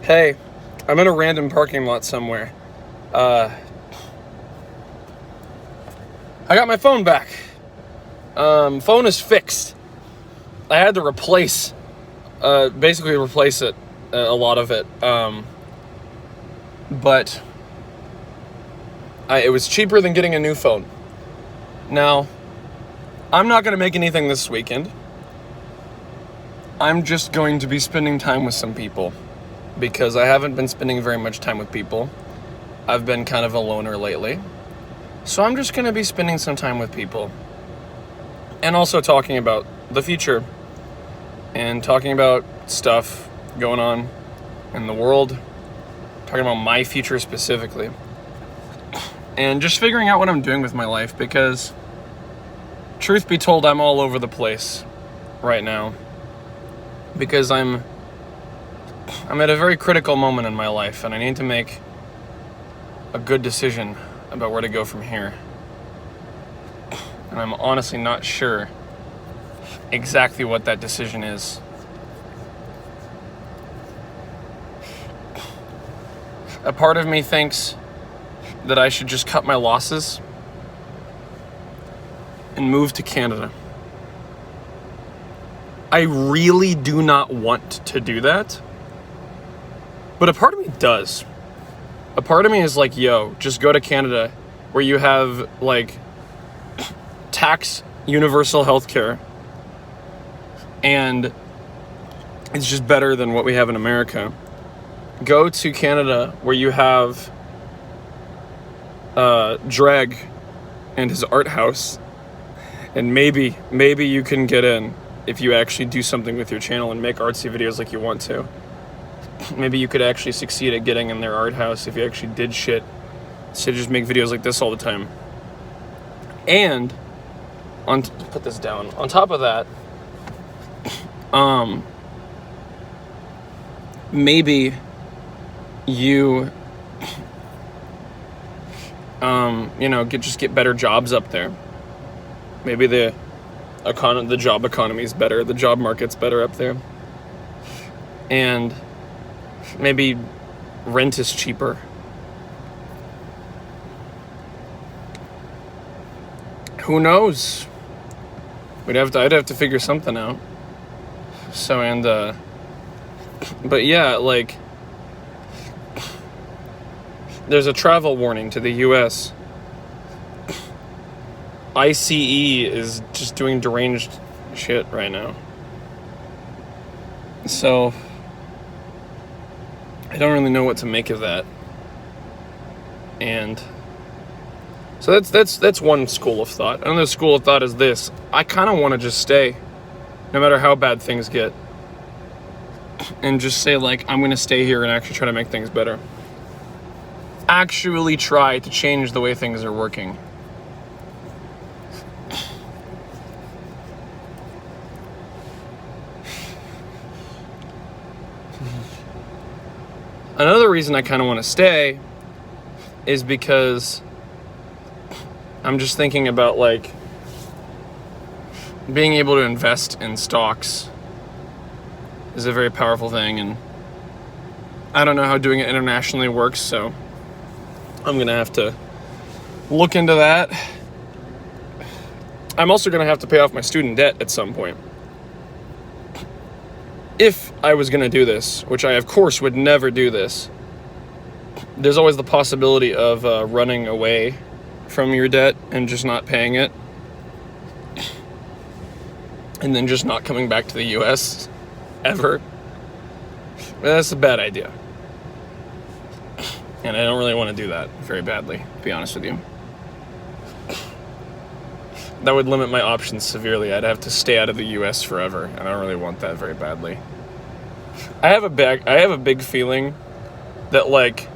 Hey, I'm in a random parking lot somewhere. I got my phone back. Phone is fixed. I had to basically replace it, a lot of it. But it was cheaper than getting a new phone. Now, I'm not going to make anything this weekend. I'm just going to be spending time with some people because I haven't been spending very much time with people. I've been kind of a loner lately. So I'm just going to be spending some time with people and also talking about the future and talking about stuff going on in the world, talking about my future specifically, and just figuring out what I'm doing with my life because, truth be told, I'm all over the place right now because I'm at a very critical moment in my life and I need to make a good decision about where to go from here. And I'm honestly not sure exactly what that decision is. A part of me thinks that I should just cut my losses and move to Canada. I really do not want to do that, but a part of me does. A part of me is like, yo, just go to Canada where you have like tax universal healthcare and it's just better than what we have in America. Go to Canada where you have Dreg and his art house, and maybe you can get in if you actually do something with your channel and make artsy videos like you want to. Maybe you could actually succeed at getting in their art house if you actually did shit instead of just make videos like this all the time. And put this down. On top of that, maybe you just get better jobs up there. Maybe the job economy is better, the job market's better up there. And maybe rent is cheaper. Who knows? I'd have to figure something out. But yeah, like, there's a travel warning to the US. ICE is just doing deranged shit right now. So I don't really know what to make of that. And so that's one school of thought. Another school of thought is this. I kind of want to just stay, no matter how bad things get. And just say, like, I'm going to stay here and actually try to make things better. Actually try to change the way things are working. Another reason I kind of want to stay is because I'm just thinking about, like, being able to invest in stocks is a very powerful thing, and I don't know how doing it internationally works, so I'm going to have to look into that. I'm also going to have to pay off my student debt at some point. If I was going to do this, which I of course would never do this, there's always the possibility of running away from your debt and just not paying it, and then just not coming back to the US ever. That's a bad idea. And I don't really want to do that very badly, to be honest with you. That would limit my options severely. I'd have to stay out of the US forever, and I don't really want that very badly. I have a big feeling that, like,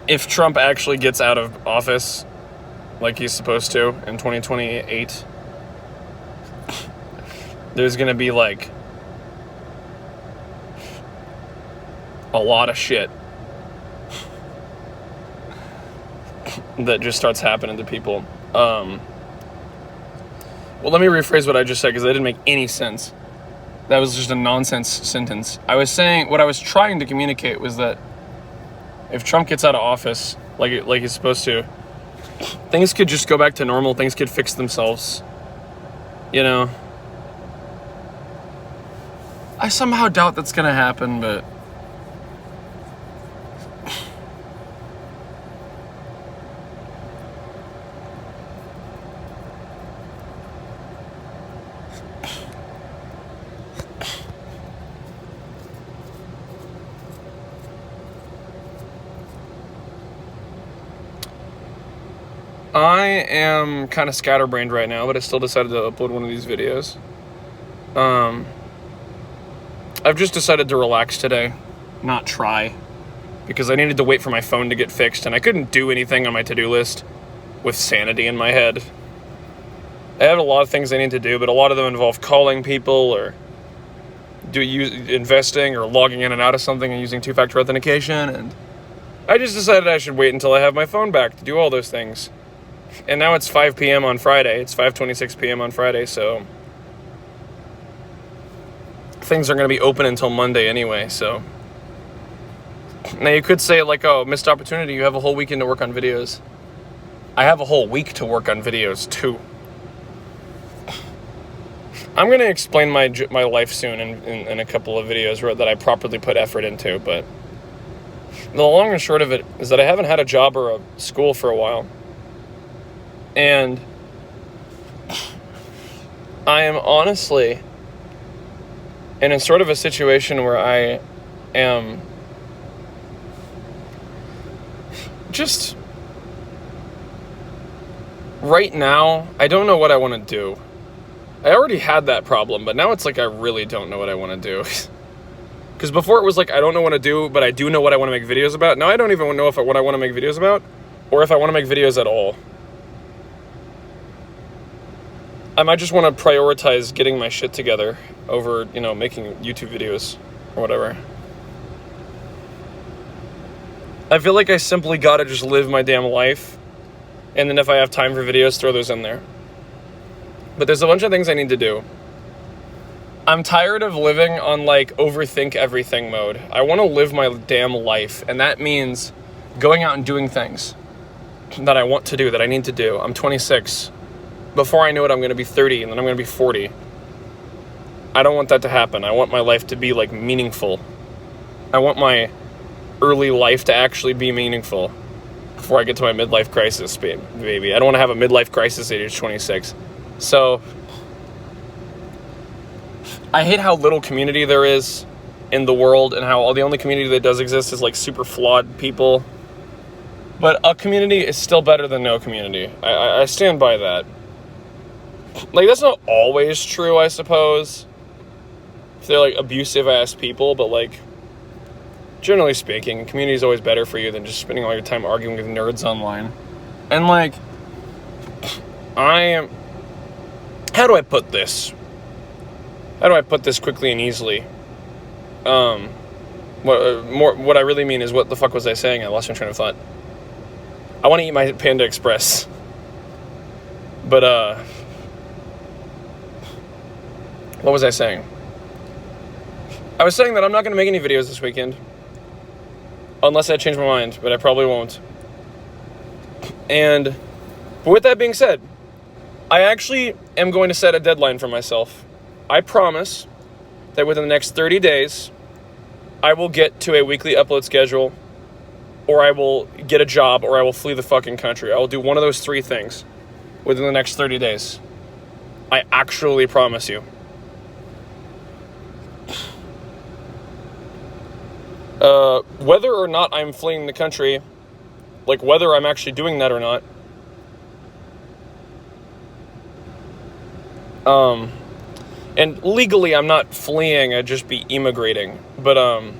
if Trump actually gets out of office like he's supposed to in 2028, there's going to be, like, a lot of shit that just starts happening to people. Well, let me rephrase what I just said because that didn't make any sense. That was just a nonsense sentence. I was saying, what I was trying to communicate was that if Trump gets out of office like he's supposed to, things could just go back to normal. Things could fix themselves. You know? I somehow doubt that's gonna happen, but I am kind of scatterbrained right now, but I still decided to upload one of these videos. I've just decided to relax today, not try, because I needed to wait for my phone to get fixed, and I couldn't do anything on my to-do list with sanity in my head. I have a lot of things I need to do, but a lot of them involve calling people or investing or logging in and out of something and using two-factor authentication, and I just decided I should wait until I have my phone back to do all those things. And now it's 5 p.m. on Friday. It's 5:26 p.m. on Friday, so things are going to be open until Monday anyway, so. Now you could say like, oh, missed opportunity, you have a whole weekend to work on videos. I have a whole week to work on videos too. I'm going to explain my life soon in a couple of videos that I properly put effort into, but the long and short of it is that I haven't had a job or a school for a while. And I am honestly in a sort of a situation where I am just right now, I don't know what I want to do. I already had that problem, but now it's like I really don't know what I want to do. Because before it was like I don't know what to do, but I do know what I want to make videos about. Now I don't even know what I want to make videos about, or if I want to make videos at all. I might just want to prioritize getting my shit together over, making YouTube videos or whatever. I feel like I simply gotta just live my damn life, and then if I have time for videos, throw those in there. But there's a bunch of things I need to do. I'm tired of living on overthink everything mode. I want to live my damn life, and that means going out and doing things that I want to do, that I need to do. I'm 26. Before I know it, I'm going to be 30, and then I'm going to be 40. I don't want that to happen. I want my life to be meaningful. I want my early life to actually be meaningful before I get to my midlife crisis, baby. I don't want to have a midlife crisis at age 26. So I hate how little community there is in the world, and how the only community that does exist is super flawed people. But a community is still better than no community. I stand by that. That's not always true, I suppose. If they're abusive ass people, but generally speaking, community is always better for you than just spending all your time arguing with nerds online. And how do I put this? How do I put this quickly and easily? What I really mean is, what the fuck was I saying? I lost my train of thought. I want to eat my Panda Express. But, what was I saying? I was saying that I'm not going to make any videos this weekend. Unless I change my mind, but I probably won't. But with that being said, I actually am going to set a deadline for myself. I promise that within the next 30 days, I will get to a weekly upload schedule, or I will get a job, or I will flee the fucking country. I will do one of those three things within the next 30 days. I actually promise you. Whether or not I'm fleeing the country, whether I'm actually doing that or not, and legally I'm not fleeing, I'd just be immigrating, but, I'm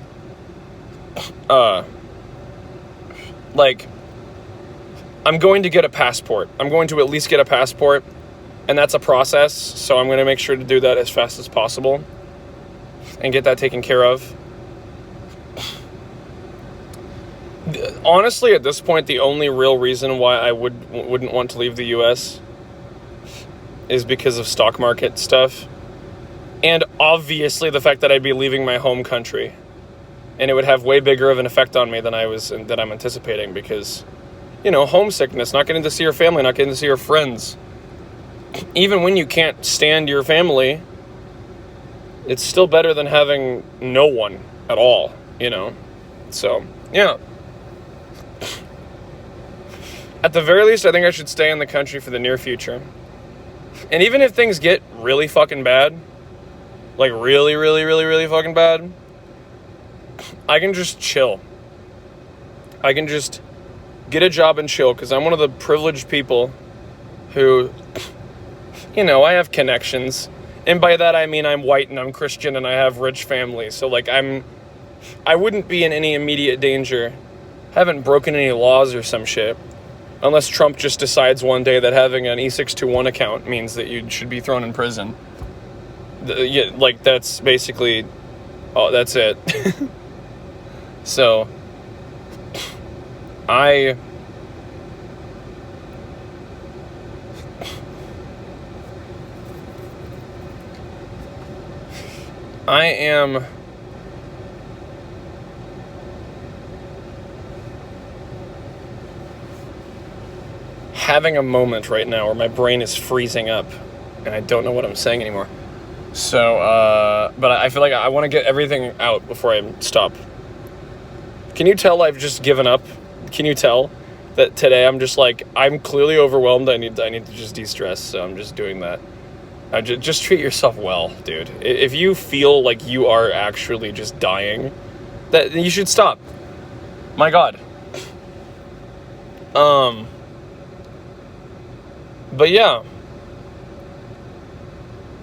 going to get a passport. I'm going to at least get a passport, and that's a process, so I'm going to make sure to do that as fast as possible, and get that taken care of. Honestly, at this point, the only real reason why I wouldn't want to leave the U.S. is because of stock market stuff. And obviously the fact that I'd be leaving my home country. And it would have way bigger of an effect on me than I'm anticipating, because, homesickness, not getting to see your family, not getting to see your friends. Even when you can't stand your family, it's still better than having no one at all, So, yeah. At the very least, I think I should stay in the country for the near future. And even if things get really fucking bad, like really, really, really, really fucking bad, I can just chill. I can just get a job and chill, because I'm one of the privileged people who, I have connections. And by that I mean I'm white and I'm Christian and I have rich family. So I wouldn't be in any immediate danger. Haven't broken any laws or some shit. Unless Trump just decides one day that having an E621 account means that you should be thrown in prison. That's basically, that's it. So, I am having a moment right now where my brain is freezing up and I don't know what I'm saying anymore. So, but I feel like I want to get everything out before I stop. Can you tell I've just given up? Can you tell that today I'm clearly overwhelmed. I need to just de-stress, so I'm just doing that. Just treat yourself well, dude. If you feel like you are actually just dying, that you should stop. My God. But yeah.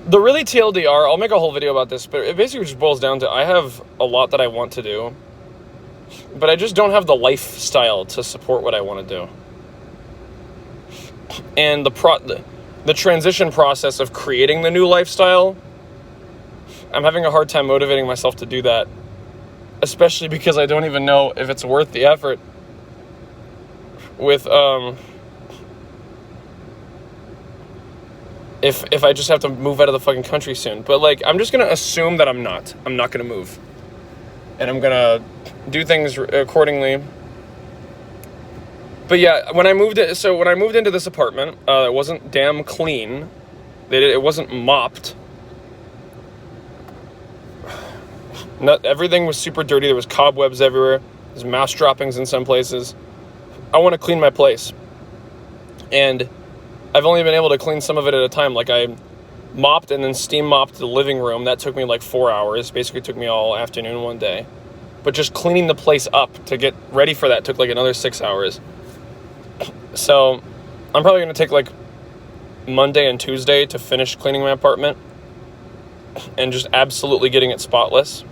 The really TLDR, I'll make a whole video about this, but it basically just boils down to I have a lot that I want to do, but I just don't have the lifestyle to support what I want to do. And the transition process of creating the new lifestyle, I'm having a hard time motivating myself to do that, especially because I don't even know if it's worth the effort with, if I just have to move out of the fucking country soon. But I'm just going to assume that I'm not going to move. And I'm going to do things accordingly. But yeah, when I moved into this apartment, it wasn't damn clean. It wasn't mopped. Everything was super dirty. There was cobwebs everywhere. There's mouse droppings in some places. I want to clean my place. And I've only been able to clean some of it at a time. I mopped and then steam mopped the living room. That took me 4 hours. Basically took me all afternoon one day. But just cleaning the place up to get ready for that took another 6 hours. So I'm probably going to take Monday and Tuesday to finish cleaning my apartment and just absolutely getting it spotless.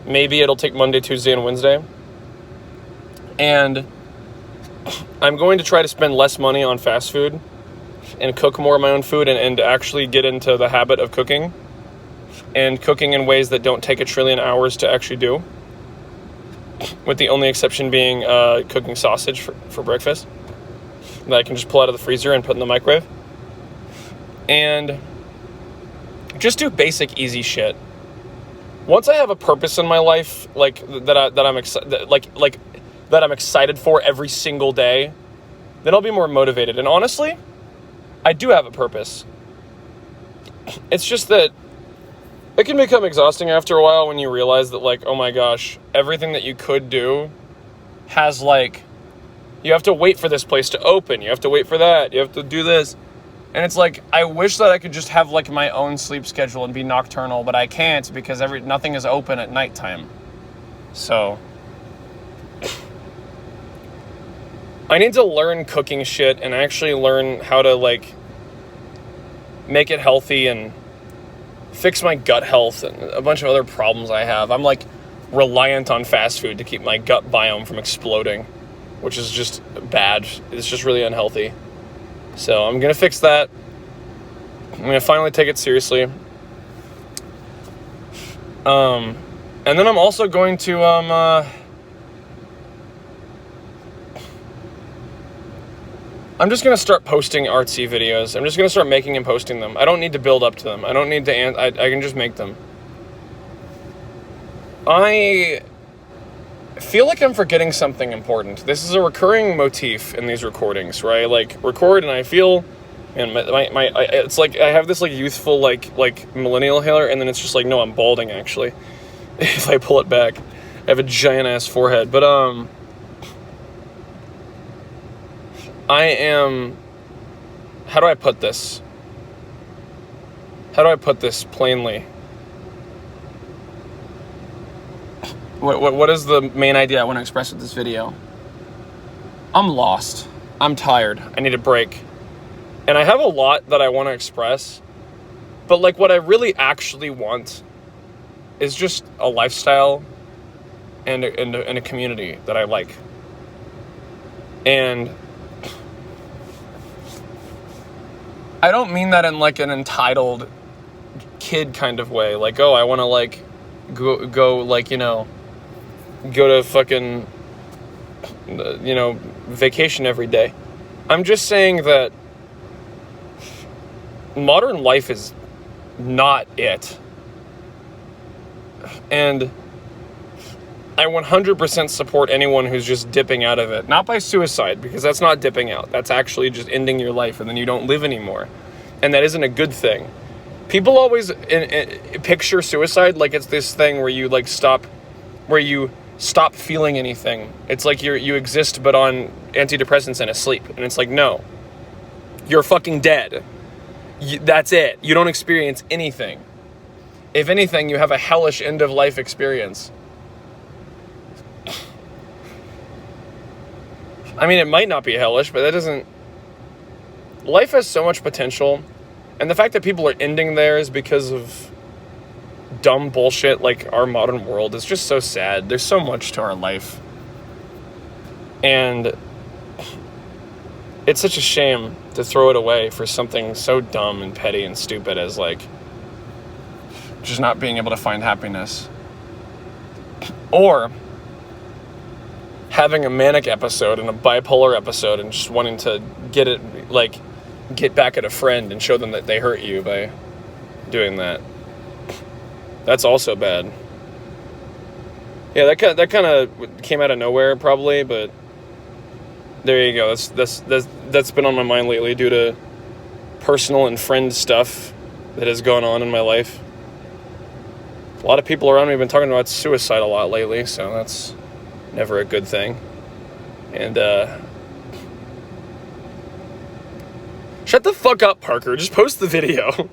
Maybe it'll take Monday, Tuesday, and Wednesday. And I'm going to try to spend less money on fast food and cook more of my own food and actually get into the habit of cooking and cooking in ways that don't take a trillion hours to actually do, with the only exception being cooking sausage for breakfast that I can just pull out of the freezer and put in the microwave, and just do basic easy shit. Once I have a purpose in my life that I'm excited for every single day, then I'll be more motivated. And honestly, I do have a purpose. It's just that it can become exhausting after a while when you realize that oh my gosh, everything that you could do has you have to wait for this place to open. You have to wait for that. You have to do this. And it's I wish that I could just have my own sleep schedule and be nocturnal, but I can't because nothing is open at nighttime. So I need to learn cooking shit and actually learn how to make it healthy and fix my gut health and a bunch of other problems I have. I'm reliant on fast food to keep my gut biome from exploding, which is just bad. It's just really unhealthy. So I'm going to fix that. I'm going to finally take it seriously. And then I'm also going to, I'm just gonna start posting artsy videos. I'm just gonna start making and posting them. I don't need to build up to them. I don't need to, I can just make them. I feel like I'm forgetting something important. This is a recurring motif in these recordings, where I like record and I feel, and it's like I have this like youthful like millennial hair, and then it's just like, no, I'm balding actually. If I pull it back, I have a giant ass forehead. But I am. How do I put this? How do I put this plainly? What is the main idea I want to express with this video? I'm lost. I'm tired. I need a break. And I have a lot that I want to express, but like what I really actually want is just a lifestyle and a community that I like. And I don't mean that in like an entitled kid kind of way. Like, oh, I want to like go like, you know, go to fucking, you know, vacation every day. I'm just saying that modern life is not it. And I 100% support anyone who's just dipping out of it. Not by suicide, because that's not dipping out. That's actually just ending your life and then you don't live anymore. And that isn't a good thing. People always picture suicide like it's this thing where you like stop feeling anything. It's like you exist but on antidepressants and asleep. And it's like, no. You're fucking dead. That's it. You don't experience anything. If anything, you have a hellish end of life experience. I mean, it might not be hellish, but that doesn't... Life has so much potential, and the fact that people are ending theirs because of dumb bullshit like our modern world is just so sad. There's so much to our life. And it's such a shame to throw it away for something so dumb and petty and stupid as, like, just not being able to find happiness. Or having a manic episode and a bipolar episode and just wanting to get back at a friend and show them that they hurt you by doing that. That's also bad. Yeah, that kind of came out of nowhere probably, but there you go. That's been on my mind lately due to personal and friend stuff that has gone on in my life. A lot of people around me have been talking about suicide a lot lately, so that's never a good thing. And shut the fuck up, Parker. Just post the video.